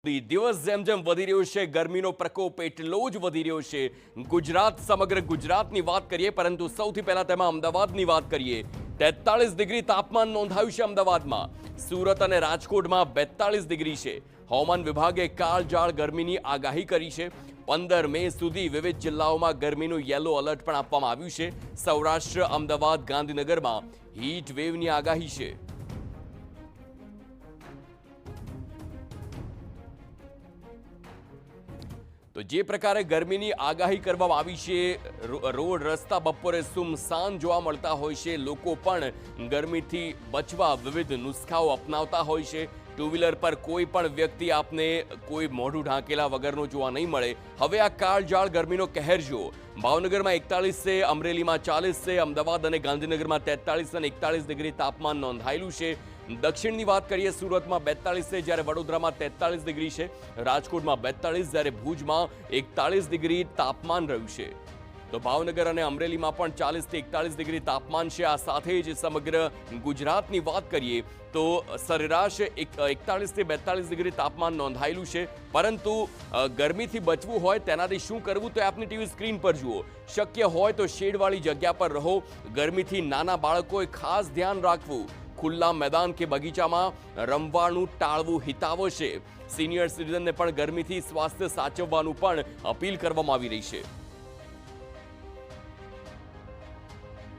દિવસ જેમ જેમ વધી રહ્યો છે ગરમીનો પ્રકોપ એટલો જ વધી રહ્યો છે ગુજરાત સમગ્ર ગુજરાતની વાત કરીએ પરંતુ સૌથી પહેલા તેમાં અમદાવાદની વાત કરીએ 43 ડિગ્રી તાપમાન નોંધાયું છે અમદાવાદમાં સુરત અને રાજકોટમાં 42 ડિગ્રી છે હવામાન વિભાગે કાળઝાળ ગરમીની આગાહી કરી છે 15 મે સુધી વિવિધ જિલ્લાઓમાં ગરમીનું યેલો એલર્ટ પણ આપવામાં આવ્યું છે સૌરાષ્ટ્ર અમદાવાદ ગાંધીનગરમાં હીટ વેવની આગાહી છે તો જે પ્રકારે ગરમીની આગાહી કરવામાં આવી છે રોડ રસ્તા બપોરે સુમસાન જોવા મળતા હોય છે લોકો પણ ગરમીથી બચવા વિવિધ નુસ્ખાઓ અપનાવતા હોય છે ટુ વ્હીલર પર કોઈ પણ વ્યક્તિ આપને કોઈ મોઢું ઢાંકેલા વગરનો જોવા નહીં મળે હવે આ કાળઝાળ ગરમીનો કહેર જુઓ ભાવનગરમાં 41 છે અમરેલીમાં 40 છે અમદાવાદ અને ગાંધીનગરમાં 43 અને 41 ડિગ્રી તાપમાન નોંધાયેલું છે દક્ષિણની વાત કરીએ સુરતમાં 42 છે જ્યારે વડોદરામાં 43 ડિગ્રી છે રાજકોટમાં 42 જ્યારે ભુજમાં 41 ડિગ્રી તાપમાન રહ્યું છે તો ભાવનગર અને અમરેલીમાં પણ 40 થી 41 ડિગ્રી તાપમાન છે આ સાથે જ સમગ્ર ગુજરાતની વાત કરીએ તો સરેરાશ 41 થી 42 ડિગ્રી તાપમાન નોંધાયેલું છે પરંતુ ગરમીથી બચવું હોય તેનાથી શું કરવું તો આપની ટીવી સ્ક્રીન પર જુઓ શક્ય હોય તો શેડવાળી જગ્યા પર રહો ગરમીથી નાના બાળકોએ ખાસ ધ્યાન રાખવું ખુલ્લા મેદાન કે બગીચામાં રમવાનું ટાળવું હિતાવહ છે સિનિયર સિટીઝનને પણ ગરમીથી સ્વાસ્થ્ય સાચવવાનું પણ અપીલ કરવામાં આવી રહી છે